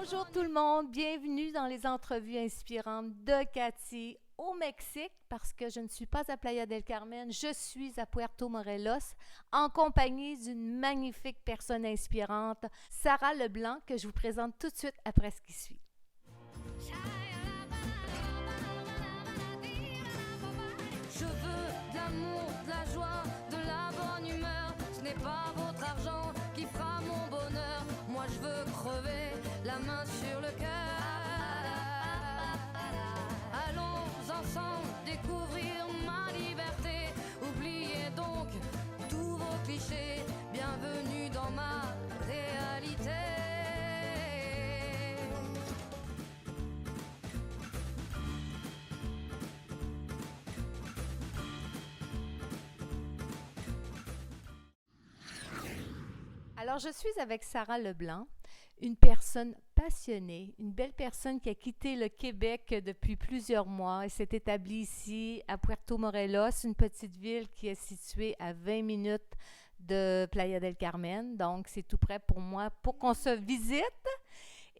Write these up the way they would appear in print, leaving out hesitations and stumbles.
Bonjour tout le monde, bienvenue dans les entrevues inspirantes de Cathy au Mexique parce que je ne suis pas à Playa del Carmen, je suis à Puerto Morelos en compagnie d'une magnifique personne inspirante, Sarah Leblanc, que je vous présente tout de suite après ce qui suit. Je veux de l'amour, de la joie, de la bonne humeur. Ce n'est pas votre argent qui fera mon bonheur. Moi je veux crever la main sur le cœur. Allons ensemble découvrir ma liberté. Oubliez donc tous vos clichés. Bienvenue dans ma réalité. Alors, je suis avec Sarah Leblanc, une personne passionnée, une belle personne qui a quitté le Québec depuis plusieurs mois et s'est établie ici à Puerto Morelos, une petite ville qui est située à 20 minutes de Playa del Carmen. Donc, c'est tout prêt pour moi pour qu'on se visite.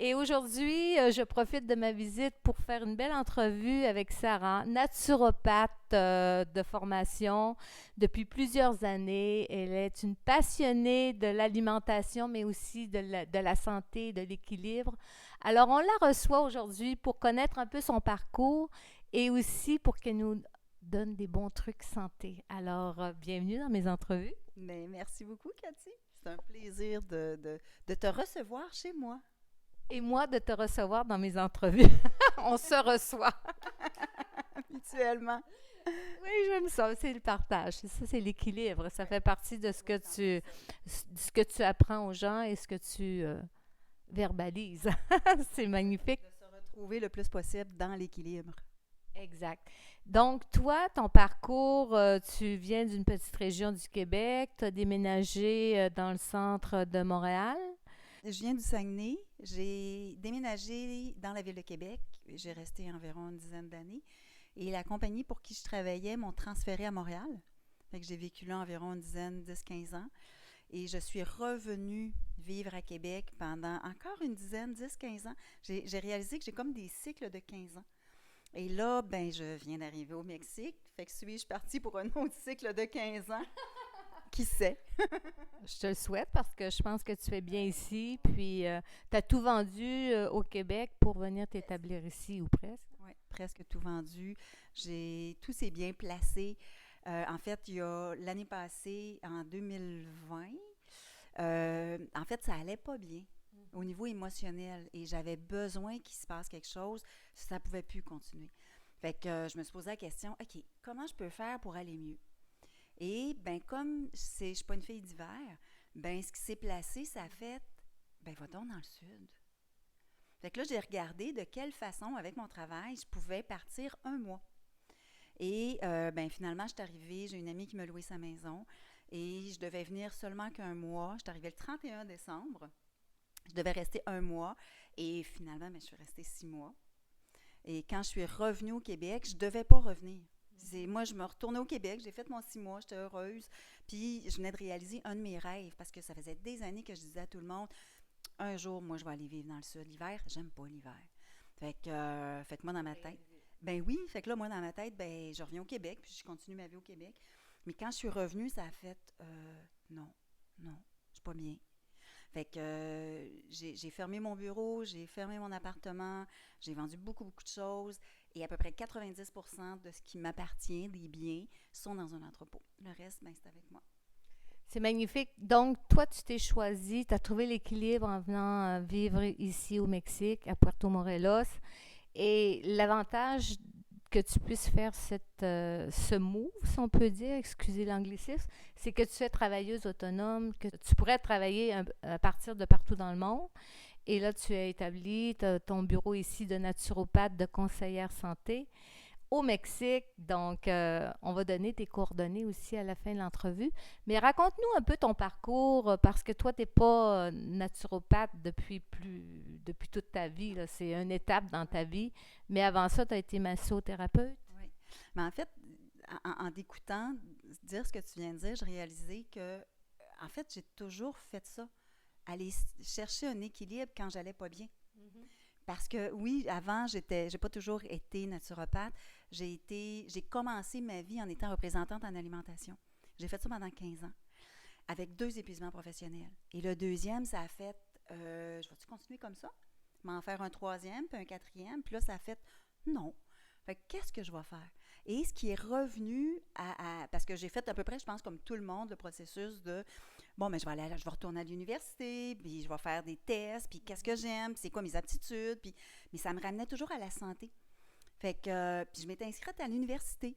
Et aujourd'hui, je profite de ma visite pour faire une belle entrevue avec Sarah, naturopathe de formation depuis plusieurs années. Elle est une passionnée de l'alimentation, mais aussi de la santé, de l'équilibre. Alors, on la reçoit aujourd'hui pour connaître un peu son parcours et aussi pour qu'elle nous donne des bons trucs santé. Alors, bienvenue dans mes entrevues. Mais merci beaucoup, Cathy. C'est un plaisir de te recevoir chez moi. Et moi, de te recevoir dans mes entrevues. On se reçoit. Mutuellement. Oui, j'aime ça. C'est le partage. Ça, c'est l'équilibre. Ça fait partie de ce que tu apprends aux gens et ce que tu verbalises. C'est magnifique. De se retrouver le plus possible dans l'équilibre. Exact. Donc, toi, ton parcours, tu viens d'une petite région du Québec. Tu as déménagé dans le centre de Montréal. Je viens du Saguenay. J'ai déménagé dans la ville de Québec. J'ai resté environ une dizaine d'années. Et la compagnie pour qui je travaillais m'ont transféré à Montréal. Fait que j'ai vécu là environ une dizaine, 10-15 ans. Et je suis revenue vivre à Québec pendant encore une dizaine, 10-15 ans. J'ai réalisé que j'ai comme des cycles de 15 ans. Et là, ben, je viens d'arriver au Mexique. Fait que suis-je partie pour un autre cycle de 15 ans? Qui sait? Je te le souhaite parce que je pense que tu fais bien ici. Puis, tu as tout vendu au Québec pour venir t'établir ici ou presque. Oui, presque tout vendu. Tout s'est bien placé. En fait, il y a l'année passée, en 2020, en fait, ça allait pas bien au niveau émotionnel et j'avais besoin qu'il se passe quelque chose. Ça ne pouvait plus continuer. Fait que je me suis posé la question, OK, comment je peux faire pour aller mieux? Et ben comme je ne suis pas une fille d'hiver, ben ce qui s'est placé, ça a fait, ben va donc dans le sud. Fait que là, j'ai regardé de quelle façon, avec mon travail, je pouvais partir un mois. Et ben finalement, je suis arrivée, j'ai une amie qui m'a loué sa maison et je devais venir seulement qu'un mois. Je suis arrivée le 31 décembre. Je devais rester un mois et finalement, ben, je suis restée 6 mois. Et quand je suis revenue au Québec, je ne devais pas revenir. Moi, je me retournais au Québec, j'ai fait mon 6 mois, j'étais heureuse. Puis, je venais de réaliser un de mes rêves parce que ça faisait des années que je disais à tout le monde, un jour, moi, je vais aller vivre dans le sud. L'hiver, j'aime pas l'hiver. Fait que moi, dans ma tête, ben oui, fait que là, moi, dans ma tête, ben, je reviens au Québec, puis je continue ma vie au Québec. Mais quand je suis revenue, ça a fait, non, je suis pas bien. Fait que j'ai fermé mon bureau, j'ai fermé mon appartement, j'ai vendu beaucoup de choses et à peu près 90% de ce qui m'appartient, des biens, sont dans un entrepôt. Le reste, ben, c'est avec moi. C'est magnifique. Donc, toi, tu t'es choisi, tu as trouvé l'équilibre en venant vivre ici au Mexique, à Puerto Morelos. Et l'avantage que tu puisses faire ce move, si on peut dire, excusez l'anglicisme, c'est que tu es travailleuse autonome, que tu pourrais travailler à partir de partout dans le monde. Et là, tu as établi ton bureau ici de naturopathe, de conseillère santé au Mexique. Donc, on va donner tes coordonnées aussi à la fin de l'entrevue. Mais raconte-nous un peu ton parcours, parce que toi, tu n'es pas naturopathe depuis toute ta vie. Là. C'est une étape dans ta vie. Mais avant ça, tu as été massothérapeute. Oui. Mais en fait, en t'écoutant dire ce que tu viens de dire, je réalisais que, en fait, j'ai toujours fait ça. Aller chercher un équilibre quand j'allais pas bien. Parce que oui, avant, j'ai pas toujours été naturopathe. J'ai commencé ma vie en étant représentante en alimentation. J'ai fait ça pendant 15 ans, avec 2 épuisements professionnels. Et le deuxième, ça a fait, je vais-tu continuer comme ça? M'en faire un troisième, puis un quatrième, puis là, ça a fait, non. Fait que qu'est-ce que je vais faire? Et ce qui est revenu parce que j'ai fait à peu près, je pense, comme tout le monde, le processus de, bon, mais je vais retourner à l'université, puis je vais faire des tests, puis qu'est-ce que j'aime, puis c'est quoi mes aptitudes, puis, mais ça me ramenait toujours à la santé. Fait que, puis je m'étais inscrite à l'université.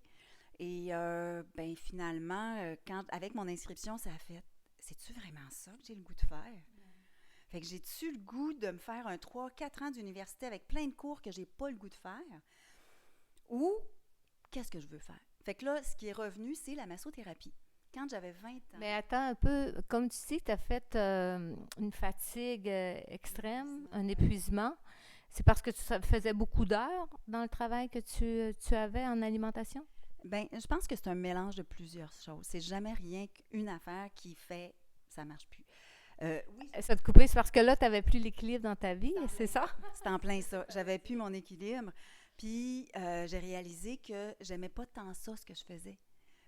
Et ben finalement, avec mon inscription, ça a fait, c'est-tu vraiment ça que j'ai le goût de faire? Fait que j'ai-tu le goût de me faire un 3-4 ans d'université avec plein de cours que j'ai pas le goût de faire? Ou qu'est-ce que je veux faire? Fait que là, ce qui est revenu, c'est la massothérapie. Quand j'avais 20 ans. Mais attends un peu, comme tu sais, tu as fait une fatigue extrême, un épuisement. C'est parce que tu faisais beaucoup d'heures dans le travail que tu avais en alimentation? Bien, je pense que c'est un mélange de plusieurs choses. C'est jamais rien qu'une affaire qui fait ça marche plus. Oui. Ça te coupait, c'est parce que là, tu n'avais plus l'équilibre dans ta vie, c'est ça? C'est en plein ça. J'avais plus mon équilibre. Puis, j'ai réalisé que j'aimais pas tant ça, ce que je faisais.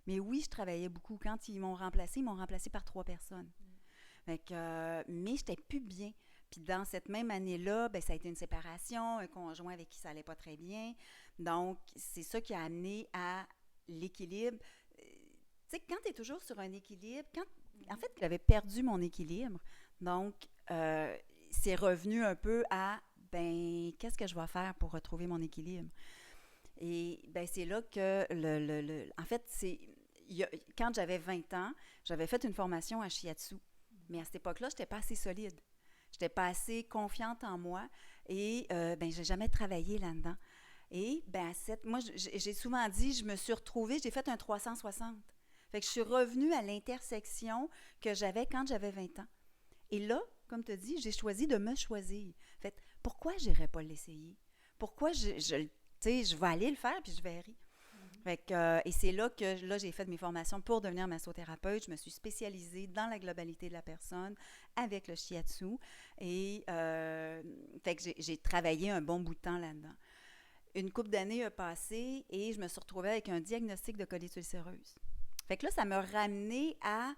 Mais oui, je travaillais beaucoup. Quand ils m'ont remplacé par 3 personnes. Fait que, mais j'étais plus bien. Puis dans cette même année-là, bien, ça a été une séparation, un conjoint avec qui ça allait pas très bien. Donc, c'est ça qui a amené à l'équilibre. Tu sais, quand tu es toujours sur un équilibre, en fait, j'avais perdu mon équilibre. Donc, c'est revenu un peu à, ben qu'est-ce que je vais faire pour retrouver mon équilibre? Et ben c'est là que, en fait, quand j'avais 20 ans, j'avais fait une formation à Shiatsu. Mais à cette époque-là, je n'étais pas assez solide. Je n'étais pas assez confiante en moi et ben je n'ai jamais travaillé là-dedans. Et ben moi, j'ai souvent dit, je me suis retrouvée, j'ai fait un 360. Fait que je suis revenue à l'intersection que j'avais quand j'avais 20 ans. Et là, comme tu as dit, j'ai choisi de me choisir. Fait pourquoi je n'irais pas l'essayer? Pourquoi je vais aller le faire puis je verrai. Fait que, et c'est là que j'ai fait mes formations pour devenir massothérapeute. Je me suis spécialisée dans la globalité de la personne avec le shiatsu. Et fait que j'ai travaillé un bon bout de temps là-dedans. Une couple d'années a passé et je me suis retrouvée avec un diagnostic de colite ulcéreuse. Fait que là, ça m'a ramené à,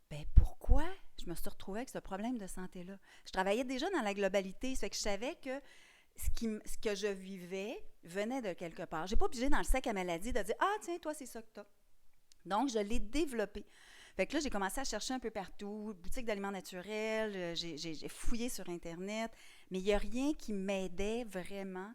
ben pourquoi je me suis retrouvée avec ce problème de santé-là? Je travaillais déjà dans la globalité, ça fait que je savais que ce que je vivais venait de quelque part. Je n'ai pas obligé dans le sac à maladie de dire « Ah, tiens, toi, c'est ça que tu as. » Donc, je l'ai développé. Fait que là, j'ai commencé à chercher un peu partout, boutique d'aliments naturels, j'ai fouillé sur Internet, mais il n'y a rien qui m'aidait vraiment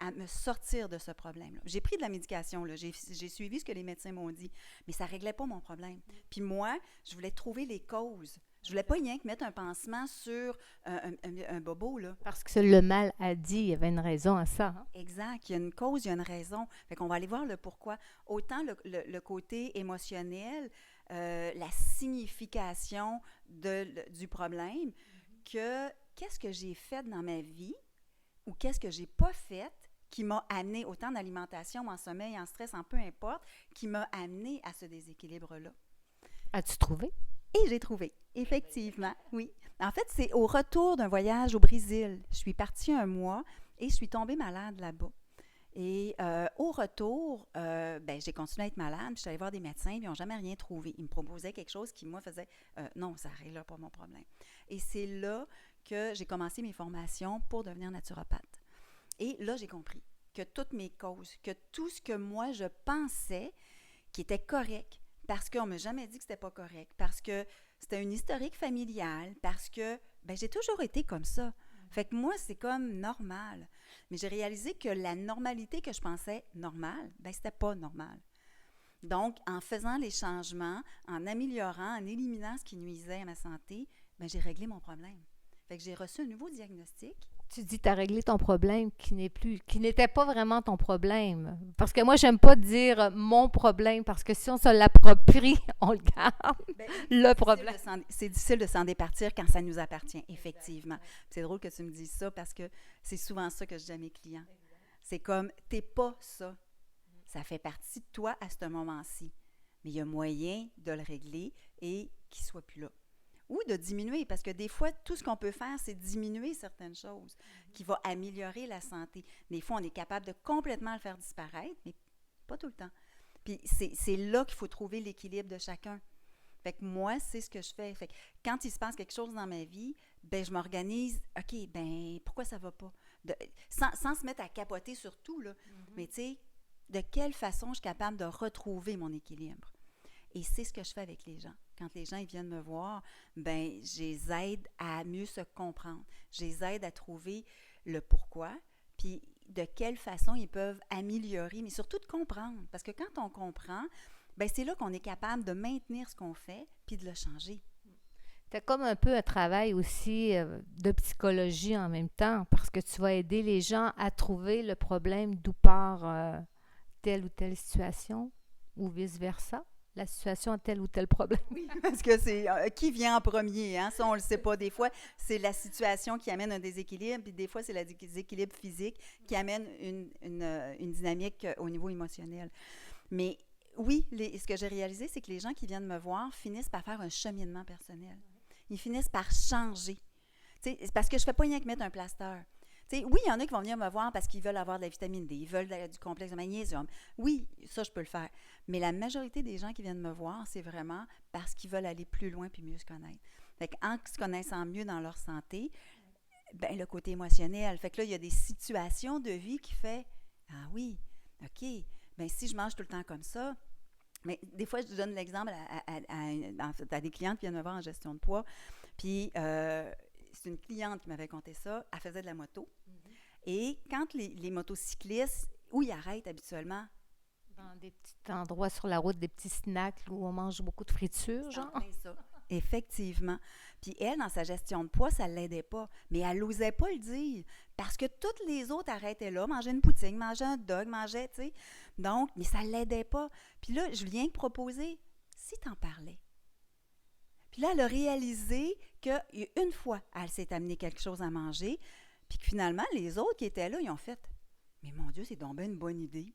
à me sortir de ce problème-là. J'ai pris de la médication, là. J'ai suivi ce que les médecins m'ont dit, mais ça ne réglait pas mon problème. Puis moi, je voulais trouver les causes. Je ne voulais pas rien que mettre un pansement sur un bobo, là. Parce que le mal a dit, il y avait une raison à ça. Hein? Exact. Il y a une cause, il y a une raison. Fait qu'on va aller voir le pourquoi. Autant le côté émotionnel, la signification du problème, que qu'est-ce que j'ai fait dans ma vie ou qu'est-ce que j'ai pas fait qui m'a amené, autant en alimentation, en sommeil, en stress, en peu importe, qui m'a amené à ce déséquilibre-là. As-tu trouvé? Et j'ai trouvé, effectivement, oui. En fait, c'est au retour d'un voyage au Brésil. Je suis partie un mois et je suis tombée malade là-bas. Et au retour, ben, j'ai continué à être malade, puis je suis allée voir des médecins, puis ils n'ont jamais rien trouvé. Ils me proposaient quelque chose qui, moi, faisait non, ça ne réglera pas mon problème. Et c'est là que j'ai commencé mes formations pour devenir naturopathe. Et là, j'ai compris que toutes mes causes, que tout ce que moi, je pensais qui était correct, parce qu'on ne m'a jamais dit que c'était pas correct, parce que c'était une historique familiale, parce que ben, j'ai toujours été comme ça. Fait que moi, c'est comme normal. Mais j'ai réalisé que la normalité que je pensais normale, ben c'était pas normal. Donc, en faisant les changements, en améliorant, en éliminant ce qui nuisait à ma santé, ben j'ai réglé mon problème. Fait que j'ai reçu un nouveau diagnostic. Tu dis que tu as réglé ton problème qui n'était pas vraiment ton problème. Parce que moi, j'aime pas dire mon problème, parce que si on se l'approprie, on le garde. Ben, le problème. C'est difficile de s'en départir quand ça nous appartient, effectivement. C'est drôle que tu me dises ça parce que c'est souvent ça que je dis à mes clients. C'est comme, t'es pas ça. Ça fait partie de toi à ce moment-ci. Mais il y a moyen de le régler et qu'il ne soit plus là. ou de diminuer, parce que des fois, tout ce qu'on peut faire, c'est diminuer certaines choses qui vont améliorer la santé. Des fois, on est capable de complètement le faire disparaître, mais pas tout le temps. Puis c'est là qu'il faut trouver l'équilibre de chacun. Fait que moi, c'est ce que je fais. Fait que quand il se passe quelque chose dans ma vie, ben je m'organise, OK, ben pourquoi ça va pas? Sans se mettre à capoter sur tout, là. Mais tu sais, de quelle façon je suis capable de retrouver mon équilibre? Et c'est ce que je fais avec les gens. Quand les gens ils viennent me voir, ben je les aide à mieux se comprendre. Je les aide à trouver le pourquoi, puis de quelle façon ils peuvent améliorer, mais surtout de comprendre. Parce que quand on comprend, ben c'est là qu'on est capable de maintenir ce qu'on fait puis de le changer. C'est comme un peu un travail aussi de psychologie en même temps, parce que tu vas aider les gens à trouver le problème d'où part telle ou telle situation, ou vice-versa. La situation a tel ou tel problème. Oui, parce que c'est qui vient en premier, hein? Ça, on le sait pas. Des fois, c'est la situation qui amène un déséquilibre, puis des fois, c'est le déséquilibre physique qui amène une dynamique au niveau émotionnel. Mais oui, ce que j'ai réalisé, c'est que les gens qui viennent me voir finissent par faire un cheminement personnel. Ils finissent par changer. C'est parce que je ne fais pas rien que mettre un plaster. Oui, il y en a qui vont venir me voir parce qu'ils veulent avoir de la vitamine D, ils veulent du complexe de magnésium. Oui, ça, je peux le faire. Mais la majorité des gens qui viennent me voir, c'est vraiment parce qu'ils veulent aller plus loin puis mieux se connaître. Fait qu'en se connaissant mieux dans leur santé, ben le côté émotionnel. Fait que là, il y a des situations de vie qui fait « Ah oui, OK, bien si je mange tout le temps comme ça, mais des fois, je donne l'exemple à des clientes qui viennent me voir en gestion de poids. Puis, c'est une cliente qui m'avait conté ça. Elle faisait de la moto. Et quand les motocyclistes, où ils arrêtent habituellement? Dans des petits endroits sur la route, des petits snacks où on mange beaucoup de fritures, genre. C'est ça. Effectivement. Puis elle, dans sa gestion de poids, ça ne l'aidait pas. Mais elle n'osait pas le dire. Parce que toutes les autres arrêtaient là, mangeaient une poutine, mangeaient un dog, mangeaient, tu sais. Donc, mais ça ne l'aidait pas. Puis là, je lui ai proposé, si tu en parlais. Puis là, elle a réalisé qu'une fois, elle s'est amenée quelque chose à manger, puis que finalement, les autres qui étaient là, ils ont fait « Mais mon Dieu, c'est donc bien une bonne idée. »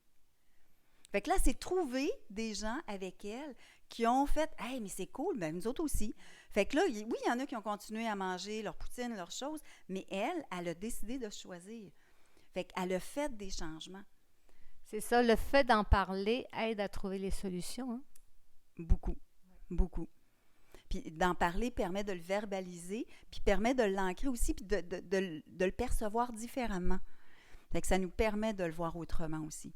Fait que là, c'est trouver des gens avec elle qui ont fait « Hey, mais c'est cool, ben nous autres aussi. » Fait que là, oui, il y en a qui ont continué à manger leur poutine, leurs choses, mais elle a décidé de choisir. Fait qu'elle a fait des changements. C'est ça, le fait d'en parler aide à trouver les solutions. Hein? Beaucoup, beaucoup. Puis d'en parler permet de le verbaliser, puis permet de l'ancrer aussi, puis de le percevoir différemment. Fait que ça nous permet de le voir autrement aussi.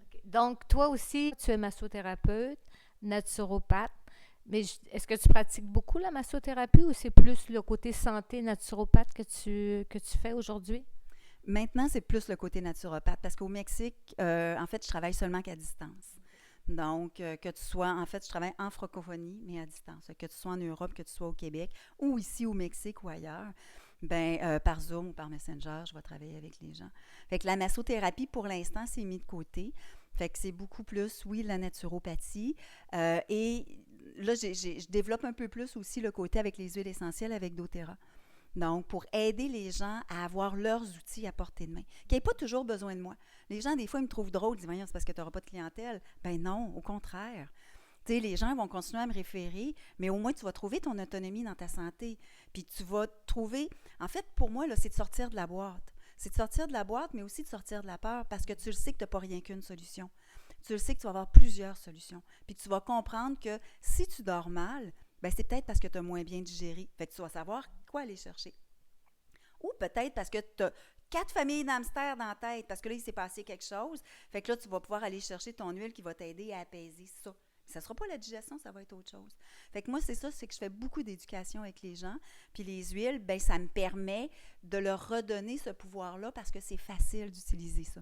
Okay. Donc, toi aussi, tu es massothérapeute, naturopathe, mais est-ce que tu pratiques beaucoup la massothérapie ou c'est plus le côté santé naturopathe que tu fais aujourd'hui? Maintenant, c'est plus le côté naturopathe parce qu'au Mexique, en fait, je travaille seulement qu'à distance. Donc, que tu sois, en fait, je travaille en francophonie, mais à distance. Que tu sois en Europe, que tu sois au Québec ou ici au Mexique ou ailleurs, ben par Zoom ou par Messenger, je vais travailler avec les gens. Fait que la massothérapie, pour l'instant, c'est mis de côté. Fait que c'est beaucoup plus, oui, la naturopathie. Et là, je développe un peu plus aussi le côté avec les huiles essentielles avec doTERRA. Donc, pour aider les gens à avoir leurs outils à portée de main, qui n'aient pas toujours besoin de moi. Les gens, des fois, ils me trouvent drôle, ils disent « Voyons, c'est parce que tu n'auras pas de clientèle. » Ben non, au contraire. Tu sais, les gens vont continuer à me référer, mais au moins, tu vas trouver ton autonomie dans ta santé. Puis tu vas trouver... En fait, pour moi, là, c'est de sortir de la boîte. C'est de sortir de la boîte, mais aussi de sortir de la peur, parce que tu le sais que tu n'as pas rien qu'une solution. Tu le sais que tu vas avoir plusieurs solutions. Puis tu vas comprendre que si tu dors mal, ben c'est peut-être parce que tu as moins bien digéré. Fait que tu vas savoir quoi aller chercher. Ou peut-être parce que tu as 4 familles d'hamsters dans la tête, parce que là, il s'est passé quelque chose. Fait que là, tu vas pouvoir aller chercher ton huile qui va t'aider à apaiser ça. Ça ne sera pas la digestion, ça va être autre chose. Fait que moi, c'est ça, c'est que je fais beaucoup d'éducation avec les gens. Puis les huiles, bien, ça me permet de leur redonner ce pouvoir-là parce que c'est facile d'utiliser ça.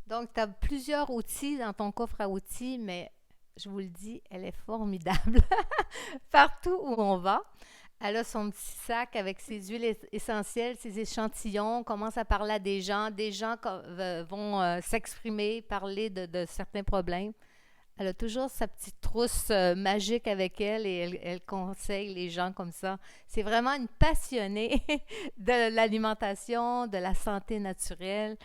Donc, tu as plusieurs outils dans ton coffre à outils, mais je vous le dis, elle est formidable. Partout où on va, elle a son petit sac avec ses huiles essentielles, ses échantillons, commence à parler à des gens vont s'exprimer, parler de certains problèmes. Elle a toujours sa petite trousse magique avec elle et elle conseille les gens comme ça. C'est vraiment une passionnée de l'alimentation, de la santé naturelle.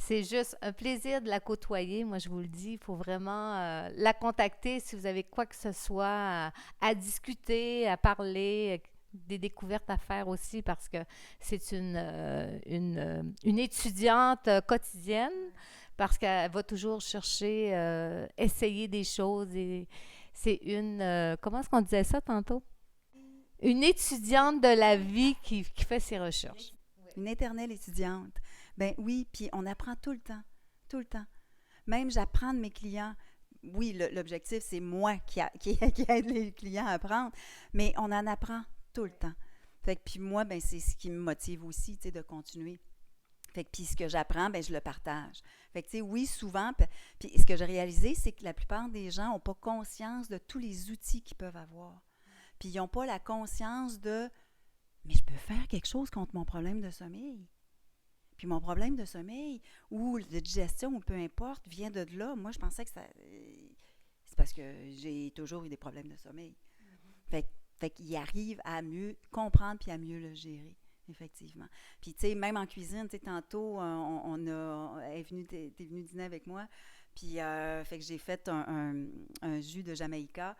C'est juste un plaisir de la côtoyer. Moi, je vous le dis, il faut vraiment la contacter si vous avez quoi que ce soit à discuter, à parler, des découvertes à faire aussi parce que c'est une étudiante quotidienne parce qu'elle va toujours chercher, essayer des choses. Et c'est comment est-ce qu'on disait ça tantôt? Une étudiante de la vie qui fait ses recherches. Une éternelle étudiante. Ben oui, puis on apprend tout le temps, tout le temps. Même j'apprends de mes clients. Oui, l'objectif, c'est moi qui aide les clients à apprendre, mais on en apprend tout le temps. Fait que puis moi, ben c'est ce qui me motive aussi, tu sais, de continuer. Fait que puis ce que j'apprends, ben je le partage. Fait que tu sais, oui, souvent, puis ce que j'ai réalisé, c'est que la plupart des gens n'ont pas conscience de tous les outils qu'ils peuvent avoir. Puis ils n'ont pas la conscience de mais je peux faire quelque chose contre mon problème de sommeil. Puis mon problème de sommeil ou de digestion ou peu importe vient de là. Moi, je pensais que c'est parce que j'ai toujours eu des problèmes de sommeil. Fait qu'il arrive à mieux comprendre puis à mieux le gérer, effectivement. Puis, tu sais, même en cuisine, tu sais, tantôt, t'es venu dîner avec moi, puis fait que j'ai fait un jus de Jamaïca,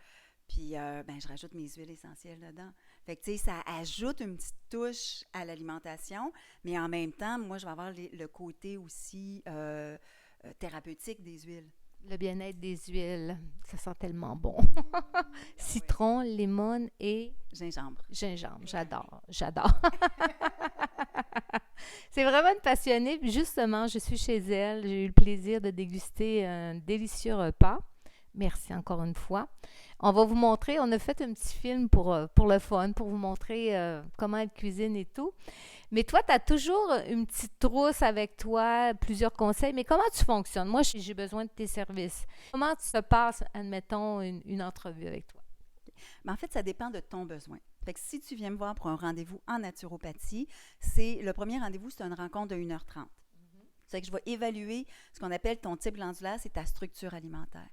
puis je rajoute mes huiles essentielles dedans. Fait que, tu sais, ça ajoute une petite touche à l'alimentation, mais en même temps, moi, je vais avoir le côté aussi thérapeutique des huiles. Le bien-être des huiles, ça sent tellement bon. Citron, limone et... Gingembre. Gingembre, j'adore. C'est vraiment une passionnée. Justement, je suis chez elle. J'ai eu le plaisir de déguster un délicieux repas. Merci encore une fois. On va vous montrer, on a fait un petit film pour le fun, pour vous montrer comment elle cuisine et tout. Mais toi, tu as toujours une petite trousse avec toi, plusieurs conseils. Mais comment tu fonctionnes? Moi, j'ai besoin de tes services. Comment tu te passes, admettons, une entrevue avec toi? Mais en fait, ça dépend de ton besoin. Fait que si tu viens me voir pour un rendez-vous en naturopathie, le premier rendez-vous, c'est une rencontre de 1h30. C'est que je vais évaluer ce qu'on appelle ton type glandulaire, c'est ta structure alimentaire.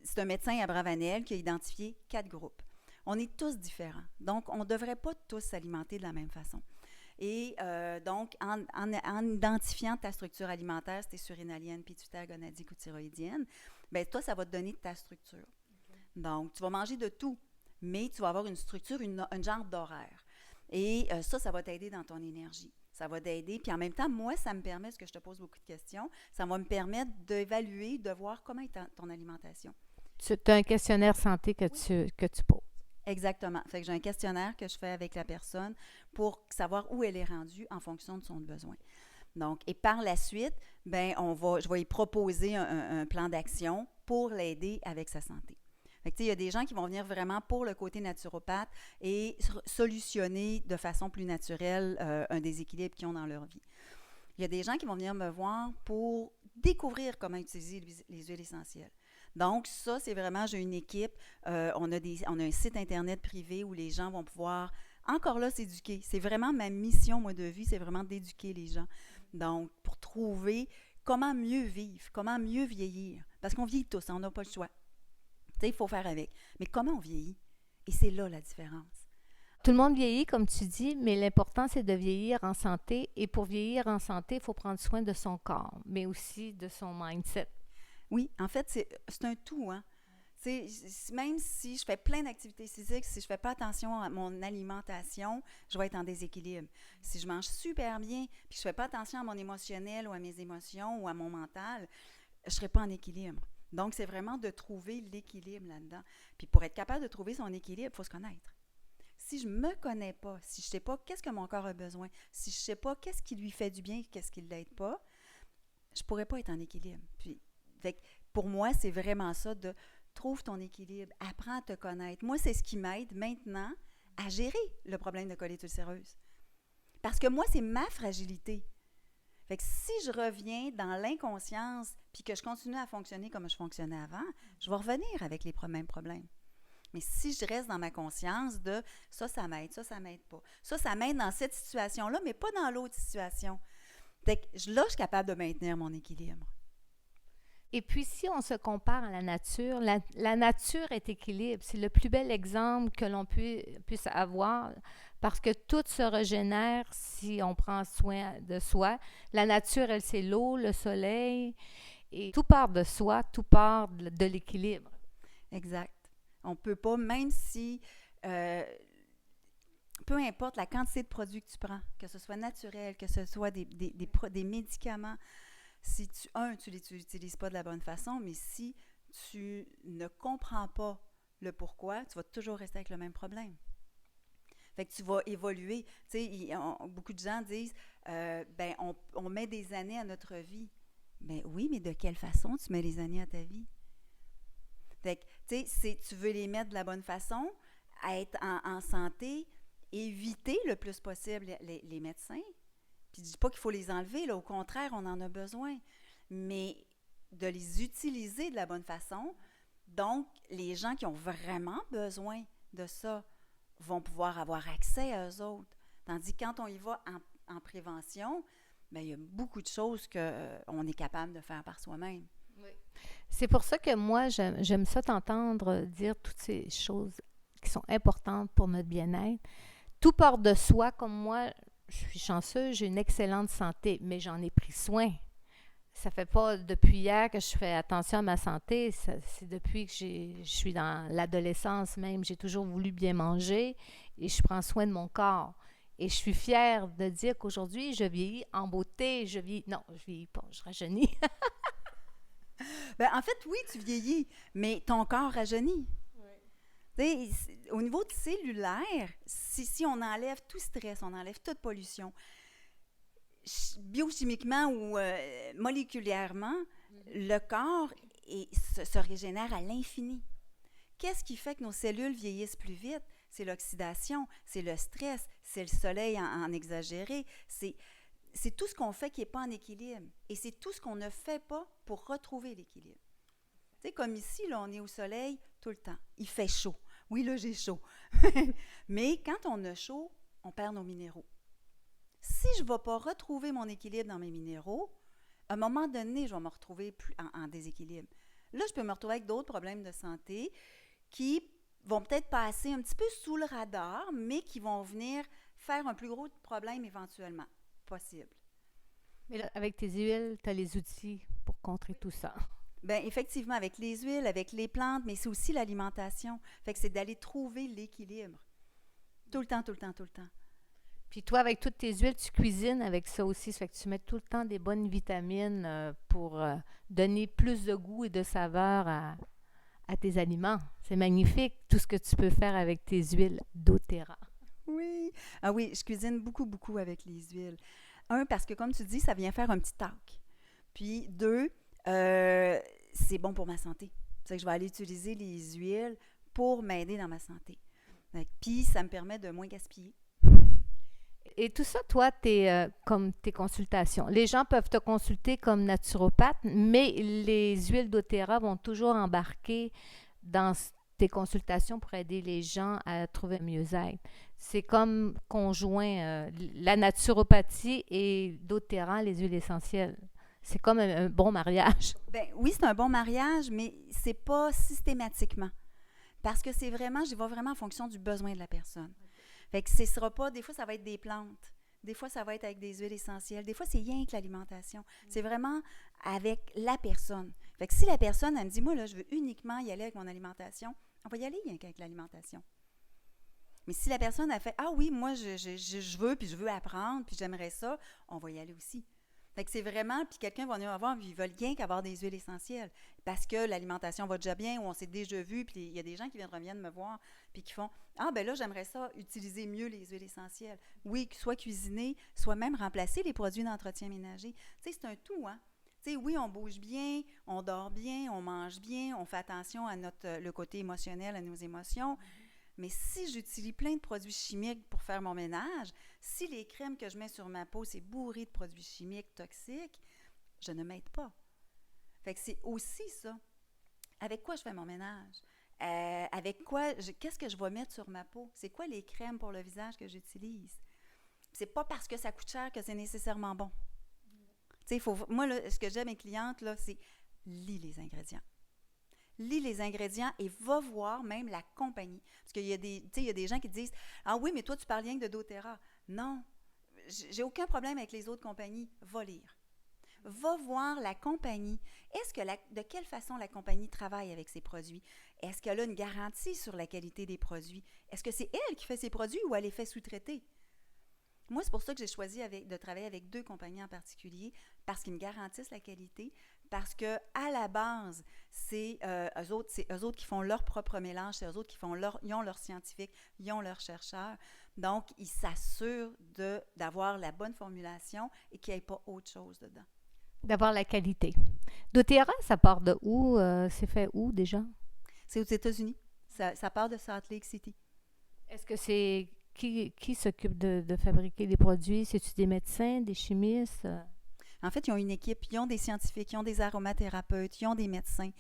C'est un médecin à Bravanel qui a identifié 4 groupes. On est tous différents, donc on ne devrait pas tous s'alimenter de la même façon. Et donc, en identifiant ta structure alimentaire, si tu es surrénalienne, pituitaire, gonadique ou thyroïdienne, bien toi, ça va te donner ta structure. Okay. Donc, tu vas manger de tout, mais tu vas avoir une structure, un genre d'horaire. Et ça va t'aider dans ton énergie. Ça va t'aider. Puis en même temps, moi, ça me permet, parce que je te pose beaucoup de questions, ça va me permettre d'évaluer, de voir comment est ton alimentation. Tu as un questionnaire santé que tu poses. Exactement. Fait que j'ai un questionnaire que je fais avec la personne pour savoir où elle est rendue en fonction de son besoin. Donc, et par la suite, je vais lui proposer un plan d'action pour l'aider avec sa santé. Fait que, il y a des gens qui vont venir vraiment pour le côté naturopathe et solutionner de façon plus naturelle un déséquilibre qu'ils ont dans leur vie. Il y a des gens qui vont venir me voir pour découvrir comment utiliser les huiles essentielles. Donc, ça, c'est vraiment, j'ai une équipe, on a un site Internet privé où les gens vont pouvoir, encore là, s'éduquer. C'est vraiment ma mission, moi, de vie, c'est vraiment d'éduquer les gens. Donc, pour trouver comment mieux vivre, comment mieux vieillir. Parce qu'on vieillit tous, on n'a pas le choix. Tu sais, il faut faire avec. Mais comment on vieillit? Et c'est là la différence. Tout le monde vieillit, comme tu dis, mais l'important, c'est de vieillir en santé. Et pour vieillir en santé, il faut prendre soin de son corps, mais aussi de son mindset. Oui, en fait, c'est un tout, hein. Même si je fais plein d'activités physiques, si je ne fais pas attention à mon alimentation, je vais être en déséquilibre. Si je mange super bien, puis je ne fais pas attention à mon émotionnel ou à mes émotions ou à mon mental, je ne serai pas en équilibre. Donc, c'est vraiment de trouver l'équilibre là-dedans. Puis pour être capable de trouver son équilibre, il faut se connaître. Si je ne me connais pas, si je ne sais pas qu'est-ce que mon corps a besoin, si je ne sais pas qu'est-ce qui lui fait du bien et qu'est-ce qui ne l'aide pas, je ne pourrais pas être en équilibre. Puis, pour moi, c'est vraiment ça de trouve ton équilibre, apprends à te connaître. Moi, c'est ce qui m'aide maintenant à gérer le problème de colite ulcéreuse. Parce que moi, c'est ma fragilité. Fait que si je reviens dans l'inconscience puis que je continue à fonctionner comme je fonctionnais avant, je vais revenir avec les mêmes problèmes. Mais si je reste dans ma conscience de ça m'aide, ça m'aide pas. Ça m'aide dans cette situation-là, mais pas dans l'autre situation. Fait que là, je suis capable de maintenir mon équilibre. Et puis, si on se compare à la nature, la nature est équilibre. C'est le plus bel exemple que l'on puisse avoir parce que tout se régénère si on prend soin de soi. La nature, elle, c'est l'eau, le soleil, et tout part de soi, tout part de l'équilibre. Exact. On ne peut pas, même si, peu importe la quantité de produits que tu prends, que ce soit naturel, que ce soit des médicaments, si tu ne les utilises pas de la bonne façon, mais si tu ne comprends pas le pourquoi, tu vas toujours rester avec le même problème. Fait que tu vas évoluer. Tu sais, beaucoup de gens disent, on met des années à notre vie. Ben oui, mais de quelle façon tu mets les années à ta vie? Fait que, tu sais, tu veux les mettre de la bonne façon, être en santé, éviter le plus possible les médecins. Puis je ne dis pas qu'il faut les enlever, là, au contraire, on en a besoin. Mais de les utiliser de la bonne façon. Donc, les gens qui ont vraiment besoin de ça vont pouvoir avoir accès à eux autres. Tandis que quand on y va en prévention, bien, il y a beaucoup de choses qu'on est capable de faire par soi-même. Oui. C'est pour ça que moi, j'aime ça t'entendre dire toutes ces choses qui sont importantes pour notre bien-être. Tout part de soi, comme moi, je suis chanceuse, j'ai une excellente santé, mais j'en ai pris soin. Ça fait pas depuis hier que je fais attention à ma santé, c'est depuis que je suis dans l'adolescence même. J'ai toujours voulu bien manger et je prends soin de mon corps. Et je suis fière de dire qu'aujourd'hui, je vieillis en beauté. Non, je vieillis pas, je rajeunis. Ben, en fait, oui, tu vieillis, mais ton corps rajeunit. Oui. Au niveau cellulaire, si on enlève tout stress, on enlève toute pollution, biochimiquement ou moléculairement, le corps se régénère à l'infini. Qu'est-ce qui fait que nos cellules vieillissent plus vite? C'est l'oxydation, c'est le stress, c'est le soleil en exagéré, c'est tout ce qu'on fait qui n'est pas en équilibre. Et c'est tout ce qu'on ne fait pas pour retrouver l'équilibre. Tu sais, comme ici, là, on est au soleil tout le temps. Il fait chaud. Oui, là, j'ai chaud. Mais quand on a chaud, on perd nos minéraux. Si je ne vais pas retrouver mon équilibre dans mes minéraux, à un moment donné, je vais me retrouver en déséquilibre. Là, je peux me retrouver avec d'autres problèmes de santé qui vont peut-être passer un petit peu sous le radar, mais qui vont venir faire un plus gros problème éventuellement. Possible. Mais là, avec tes huiles, tu as les outils pour contrer tout ça. Bien, effectivement, avec les huiles, avec les plantes, mais c'est aussi l'alimentation. Fait que c'est d'aller trouver l'équilibre. Tout le temps, tout le temps, tout le temps. Puis toi, avec toutes tes huiles, tu cuisines avec ça aussi. Ça fait que tu mets tout le temps des bonnes vitamines pour donner plus de goût et de saveur à tes aliments. C'est magnifique, tout ce que tu peux faire avec tes huiles doTERRA. Oui. Ah oui, je cuisine beaucoup, beaucoup avec les huiles. Un, parce que comme tu dis, ça vient faire un petit tac. Puis deux, c'est bon pour ma santé. C'est que je vais aller utiliser les huiles pour m'aider dans ma santé. Puis ça me permet de moins gaspiller. Et tout ça, toi, comme tes consultations. Les gens peuvent te consulter comme naturopathe, mais les huiles doTERRA vont toujours embarquer dans tes consultations pour aider les gens à trouver un mieux-être. C'est comme conjoint la naturopathie et doTERRA, les huiles essentielles. C'est comme un bon mariage. Bien, oui, c'est un bon mariage, mais c'est pas systématiquement. Parce que j'y vais vraiment en fonction du besoin de la personne. Fait que ce sera pas, des fois, ça va être des plantes. Des fois, ça va être avec des huiles essentielles. Des fois, c'est rien que l'alimentation. C'est vraiment avec la personne. Fait que si la personne, elle me dit, moi, là, je veux uniquement y aller avec mon alimentation, on va y aller rien qu'avec l'alimentation. Mais si la personne a fait, ah oui, moi, je veux, puis je veux apprendre, puis j'aimerais ça, on va y aller aussi. Fait que c'est vraiment, puis quelqu'un va venir me voir, puis ils veulent rien qu'avoir des huiles essentielles. Parce que l'alimentation va déjà bien, ou on s'est déjà vu, puis il y a des gens qui reviennent me voir, puis qui font, ah ben là, j'aimerais ça, utiliser mieux les huiles essentielles. Oui, soit cuisiner, soit même remplacer les produits d'entretien ménager. Tu sais, c'est un tout, hein. Tu sais, oui, on bouge bien, on dort bien, on mange bien, on fait attention à le côté émotionnel, à nos émotions. Mais si j'utilise plein de produits chimiques pour faire mon ménage, si les crèmes que je mets sur ma peau, c'est bourré de produits chimiques toxiques, je ne m'aide pas. Fait que c'est aussi ça. Avec quoi je fais mon ménage? Avec quoi, qu'est-ce que je vais mettre sur ma peau? C'est quoi les crèmes pour le visage que j'utilise? C'est pas parce que ça coûte cher que c'est nécessairement bon. Tu sais, moi, là, ce que j'aime mes clientes, là, c'est lis les ingrédients. lis les ingrédients et va voir même la compagnie. Parce qu'il y a il y a des gens qui disent « Ah oui, mais toi, tu parles rien que de doTERRA. » Non, j'ai aucun problème avec les autres compagnies. Va lire. Va voir la compagnie. De quelle façon la compagnie travaille avec ses produits? Est-ce qu'elle a une garantie sur la qualité des produits? Est-ce que c'est elle qui fait ses produits ou elle les fait sous-traiter? Moi, c'est pour ça que j'ai choisi de travailler avec 2 compagnies en particulier, parce qu'ils me garantissent la qualité, parce qu'à la base, c'est eux autres qui font leur propre mélange, c'est eux autres ils ont leurs scientifiques, ils ont leurs chercheurs. Donc, ils s'assurent d'avoir la bonne formulation et qu'il n'y ait pas autre chose dedans. D'avoir la qualité. doTERRA, ça part de où? C'est fait où déjà? C'est aux États-Unis. Ça part de Salt Lake City. Est-ce que c'est qui s'occupe de fabriquer les produits? C'est-tu des médecins, des chimistes? En fait, ils ont une équipe, ils ont des scientifiques, ils ont des aromathérapeutes, ils ont des médecins.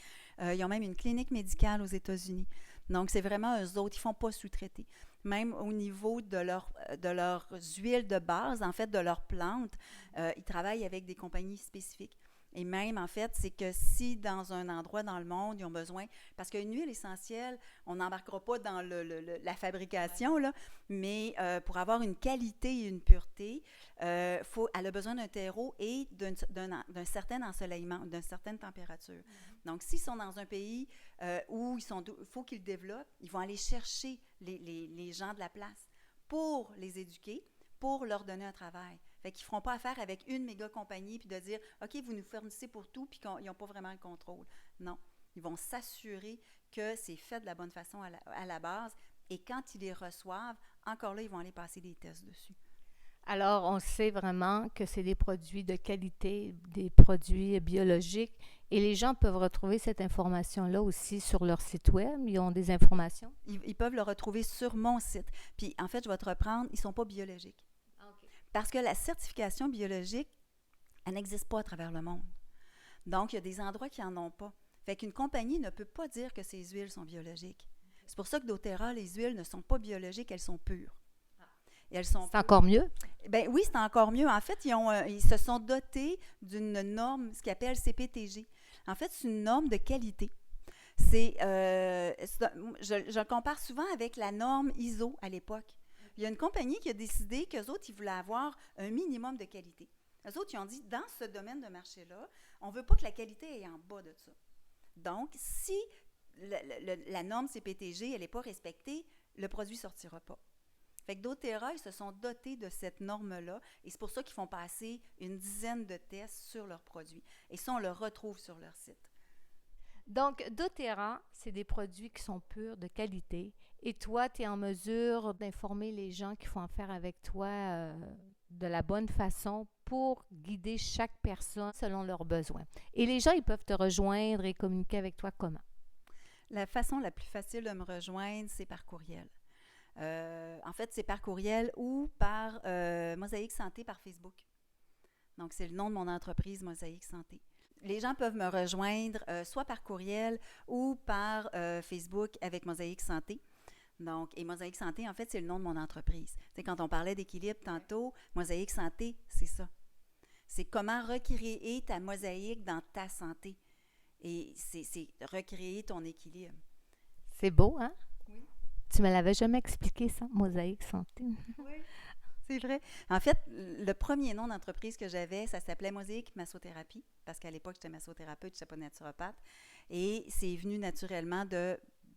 Ils ont même une clinique médicale aux États-Unis. Donc, c'est vraiment eux autres. Ils ne font pas sous-traiter. Même au niveau de leurs huiles de base, en fait, de leurs plantes, ils travaillent avec des compagnies spécifiques. Et même, en fait, c'est que si dans un endroit dans le monde, ils ont besoin, parce qu'une huile essentielle, on n'embarquera pas dans la fabrication, là, mais pour avoir une qualité et une pureté, elle a besoin d'un terreau et d'un certain ensoleillement, d'une certaine température. Donc, s'ils sont dans un pays où il faut qu'ils développent, ils vont aller chercher les gens de la place pour les éduquer, pour leur donner un travail. Fait qu'ils ne feront pas affaire avec une méga compagnie puis de dire « OK, vous nous fournissez pour tout puis qu'ils n'ont pas vraiment le contrôle. » Non. Ils vont s'assurer que c'est fait de la bonne façon à la base et quand ils les reçoivent, encore là, ils vont aller passer des tests dessus. Alors, on sait vraiment que c'est des produits de qualité, des produits biologiques et les gens peuvent retrouver cette information-là aussi sur leur site web. Ils ont des informations? Ils peuvent le retrouver sur mon site. Puis, en fait, je vais te reprendre, ils ne sont pas biologiques. Parce que la certification biologique, elle n'existe pas à travers le monde. Donc, il y a des endroits qui n'en ont pas. Fait qu'une compagnie ne peut pas dire que ses huiles sont biologiques. C'est pour ça que doTERRA, les huiles ne sont pas biologiques, elles sont pures. Et elles sont c'est encore mieux? Ben oui, c'est encore mieux. En fait, ils se sont dotés d'une norme, ce qu'ils appellent CPTG. En fait, c'est une norme de qualité. Je le compare souvent avec la norme ISO à l'époque. Il y a une compagnie qui a décidé qu'eux autres, ils voulaient avoir un minimum de qualité. Eux autres, ils ont dit, dans ce domaine de marché-là, on ne veut pas que la qualité est en bas de ça. Donc, si la norme CPTG, elle n'est pas respectée, le produit ne sortira pas. Fait que doTERRA, ils se sont dotés de cette norme-là et c'est pour ça qu'ils font passer une dizaine de tests sur leurs produits. Et ça, on le retrouve sur leur site. Donc, doTERRA, c'est des produits qui sont purs, de qualité. Et toi, tu es en mesure d'informer les gens qui font affaire avec toi de la bonne façon pour guider chaque personne selon leurs besoins. Et les gens, ils peuvent te rejoindre et communiquer avec toi comment? La façon la plus facile de me rejoindre, c'est par courriel. En fait, c'est par courriel ou par Mosaïque Santé par Facebook. Donc, c'est le nom de mon entreprise, Mosaïque Santé. Les gens peuvent me rejoindre soit par courriel ou par Facebook avec Mosaïque Santé. Donc, et Mosaïque Santé, en fait, c'est le nom de mon entreprise. Tu sais, quand on parlait d'équilibre tantôt, Mosaïque Santé, c'est ça. C'est comment recréer ta mosaïque dans ta santé. Et c'est recréer ton équilibre. C'est beau, hein? Oui. Tu me l'avais jamais expliqué, ça, Mosaïque Santé. Oui, c'est vrai. En fait, le premier nom d'entreprise que j'avais, ça s'appelait Mosaïque Massothérapie, parce qu'à l'époque, j'étais massothérapeute, je n'étais pas naturopathe. Et c'est venu naturellement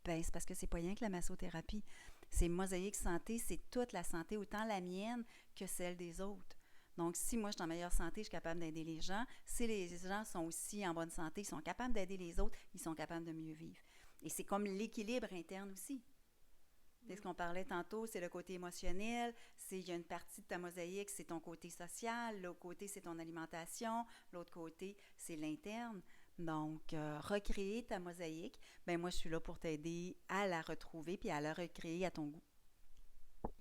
c'est parce que c'est pas rien que la massothérapie. C'est Mosaïque Santé, c'est toute la santé, autant la mienne que celle des autres. Donc, si moi, je suis en meilleure santé, je suis capable d'aider les gens. Si les gens sont aussi en bonne santé, ils sont capables d'aider les autres, ils sont capables de mieux vivre. Et c'est comme l'équilibre interne aussi. C'est ce qu'on parlait tantôt, c'est le côté émotionnel, il y a une partie de ta mosaïque, c'est ton côté social, l'autre côté, c'est ton alimentation, l'autre côté, c'est l'interne. Donc, recréer ta mosaïque, bien moi, je suis là pour t'aider à la retrouver puis à la recréer à ton goût.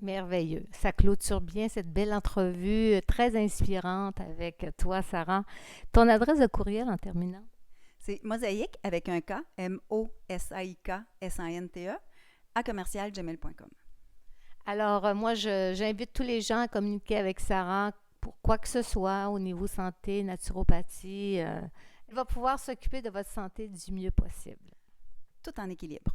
Merveilleux. Ça clôture bien cette belle entrevue très inspirante avec toi, Sarah. Ton adresse de courriel en terminant? C'est mosaïque avec un K, MOSAIKSANTE, @gmail.com. Alors, moi, j'invite tous les gens à communiquer avec Sarah pour quoi que ce soit au niveau santé, naturopathie. Elle va pouvoir s'occuper de votre santé du mieux possible. tout en équilibre.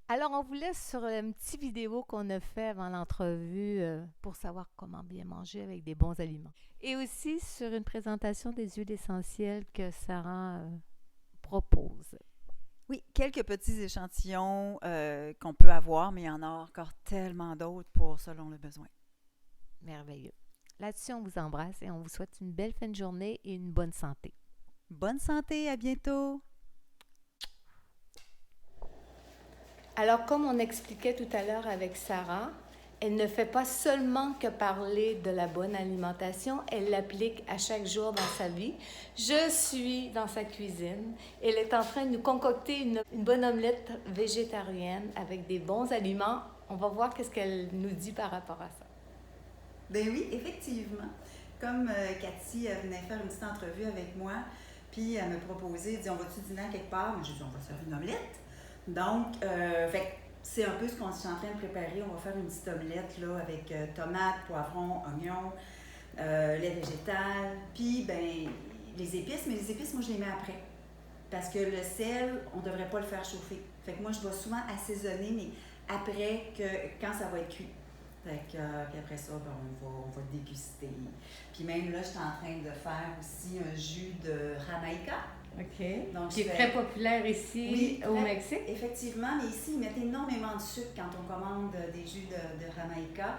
Alors, on vous laisse sur une petite vidéo qu'on a fait avant l'entrevue pour savoir comment bien manger avec des bons aliments. Et aussi sur une présentation des huiles essentielles que Sarah propose. Oui, quelques petits échantillons qu'on peut avoir, mais il y en a encore tellement d'autres pour selon le besoin. Merveilleux. Là-dessus, on vous embrasse et on vous souhaite une belle fin de journée et une bonne santé. Bonne santé, à bientôt! Alors, comme on expliquait tout à l'heure avec Sarah, elle ne fait pas seulement que parler de la bonne alimentation, elle l'applique à chaque jour dans sa vie. Je suis dans sa cuisine. Elle est en train de nous concocter une bonne omelette végétarienne avec des bons aliments. On va voir qu'est-ce qu'elle nous dit par rapport à ça. Ben oui, effectivement. Comme Cathy venait faire une petite entrevue avec moi, puis elle me proposait, elle dit, on va-tu dîner à quelque part? J'ai dit, on va se faire une omelette. Donc, c'est un peu ce qu'on est en train de préparer. On va faire une petite omelette là, avec tomates, poivrons, oignons, lait végétal, puis ben, les épices. Mais les épices, moi, je les mets après. Parce que le sel, on ne devrait pas le faire chauffer. Fait que moi, je vais souvent assaisonner, mais après, quand ça va être cuit. Fait que, puis après ça, ben, on va déguster. Puis même là, je suis en train de faire aussi un jus de Jamaïca. OK. Donc, qui est très populaire ici au Mexique. Effectivement, mais ici, ils mettent énormément de sucre quand on commande des jus de Jamaïca.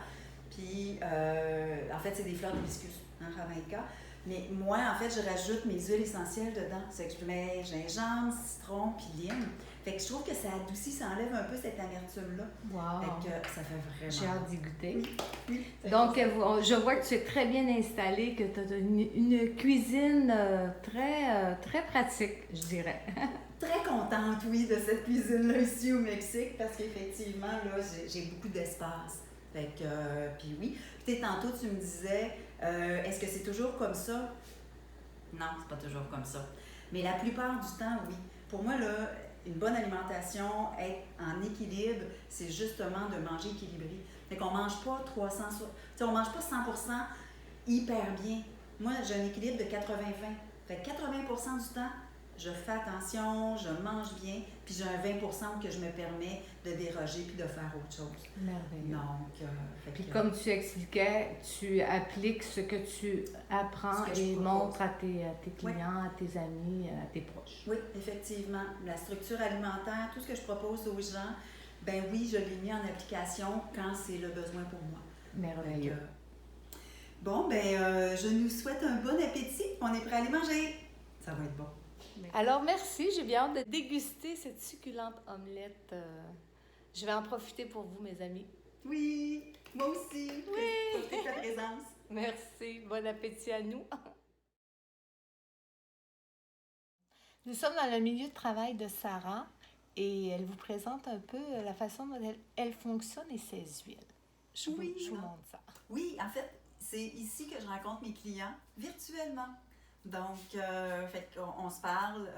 Puis, en fait, c'est des fleurs d'hibiscus, Jamaïca. Mais moi, en fait, je rajoute mes huiles essentielles dedans. C'est que je mets gingembre, citron, puis lime. Fait que je trouve que ça adoucit, ça enlève un peu cette amertume-là. Wow! Fait que ça fait vraiment... J'ai hâte d'y goûter. Oui. Donc, je vois que tu es très bien installée, que tu as une cuisine très pratique, je dirais. Très contente, oui, de cette cuisine-là ici au Mexique, parce qu'effectivement, là, j'ai beaucoup d'espace. Fait que, puis oui. Puis tantôt, tu me disais, est-ce que c'est toujours comme ça? Non, c'est pas toujours comme ça. Mais la plupart du temps, oui. Pour moi, là, une bonne alimentation, être en équilibre, c'est justement de manger équilibré. Fait qu'on mange pas 300, on mange pas 100% hyper bien. Moi, j'ai un équilibre de 80-20. Fait que 80% du temps, je fais attention, je mange bien, puis j'ai un 20% que je me permets de déroger puis de faire autre chose. Merveilleux. Donc, puis comme tu expliquais, tu appliques ce que tu apprends et montres à tes clients, à tes amis, à tes proches. Oui, effectivement. La structure alimentaire, tout ce que je propose aux gens, ben oui, je l'ai mis en application quand c'est le besoin pour moi. Merveilleux. Bon, ben, je nous souhaite un bon appétit. On est prêt à aller manger. Ça va être bon. Alors, merci. J'ai bien hâte de déguster cette succulente omelette. Je vais en profiter pour vous, mes amis. Oui, moi aussi. Oui. Profitez de ta présence. Merci. Bon appétit à nous. Nous sommes dans le milieu de travail de Sarah et elle vous présente un peu la façon dont elle fonctionne et ses huiles. Je vous montre ça. Oui, en fait, c'est ici que je rencontre mes clients virtuellement. Donc, fait qu'on se parle,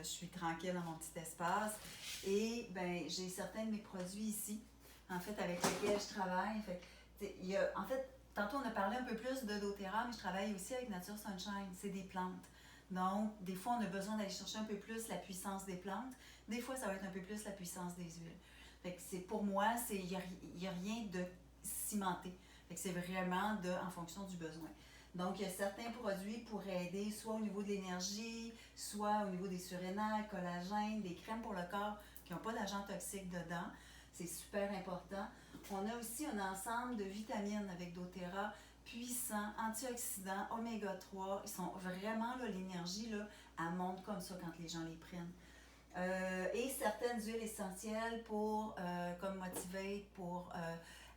je suis tranquille dans mon petit espace et ben j'ai certains de mes produits ici, en fait, avec lesquels je travaille. En fait, tantôt on a parlé un peu plus de doTERRA, mais je travaille aussi avec Nature Sunshine, c'est des plantes. Donc, des fois, on a besoin d'aller chercher un peu plus la puissance des plantes. Des fois, ça va être un peu plus la puissance des huiles. Fait que c'est, pour moi, il y a rien de cimenté. Fait que c'est vraiment en fonction du besoin. Donc, il y a certains produits pour aider soit au niveau de l'énergie, soit au niveau des surrénales, collagène, des crèmes pour le corps qui n'ont pas d'agents toxiques dedans. C'est super important. On a aussi un ensemble de vitamines avec doTERRA puissants, antioxydants, oméga 3. Ils sont vraiment, là, l'énergie, là, elle monte comme ça quand les gens les prennent. Et certaines huiles essentielles comme Motivate, pour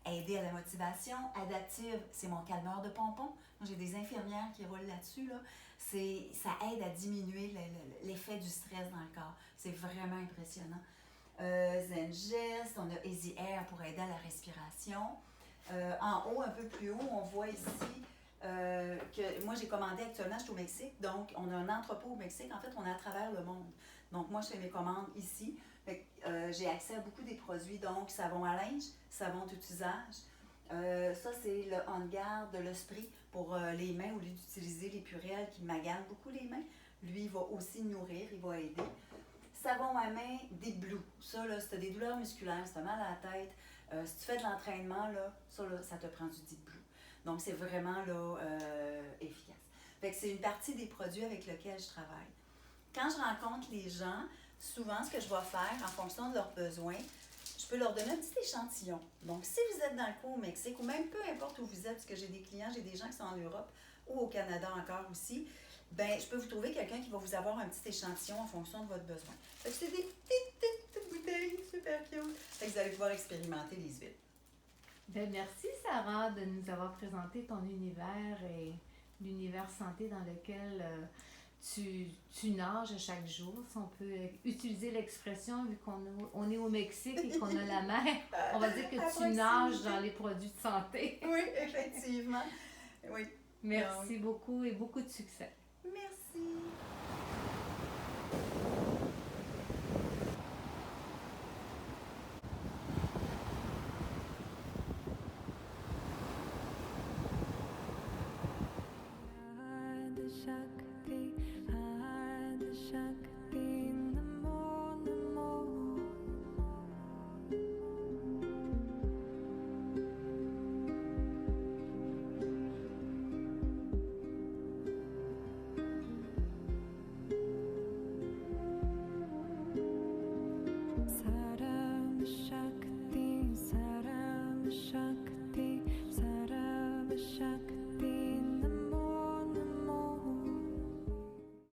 aider à la motivation. Adaptive, c'est mon calmeur de pompons. Moi, j'ai des infirmières qui roulent là-dessus. Là. Ça aide à diminuer l'effet du stress dans le corps. C'est vraiment impressionnant. Zengest, on a Easy Air pour aider à la respiration. En haut, un peu plus haut, on voit ici que moi, j'ai commandé actuellement, je suis au Mexique, donc on a un entrepôt au Mexique. En fait, on est à travers le monde. Donc, moi, je fais mes commandes ici. J'ai accès à beaucoup des produits, donc savon à linge, savon tout usage. Ça, c'est le On Guard de l'Esprit pour les mains, au lieu d'utiliser les Purell qui maganent beaucoup les mains. Lui, il va aussi nourrir, il va aider. Savon à main, des blues. Ça, là, si tu as des douleurs musculaires, si tu as mal à la tête, si tu fais de l'entraînement, là, ça te prend du Deep Blue. Donc, c'est vraiment là, efficace. Fait que c'est une partie des produits avec lesquels je travaille. Quand je rencontre les gens, souvent, ce que je vais faire, en fonction de leurs besoins, je peux leur donner un petit échantillon. Donc, si vous êtes dans le coin au Mexique, ou même peu importe où vous êtes, parce que j'ai des clients, j'ai des gens qui sont en Europe ou au Canada encore aussi, ben je peux vous trouver quelqu'un qui va vous avoir un petit échantillon en fonction de votre besoin. Fait que c'est des petites bouteilles super cute. Fait que vous allez pouvoir expérimenter les huiles. Ben, merci Sarah de nous avoir présenté ton univers et l'univers santé dans lequel tu nages chaque jour. Si on peut utiliser l'expression, vu qu'on est au Mexique et qu'on a la mer, on va dire que tu nages dans les produits de santé. Oui, effectivement. Oui. Merci beaucoup et beaucoup de succès. Merci.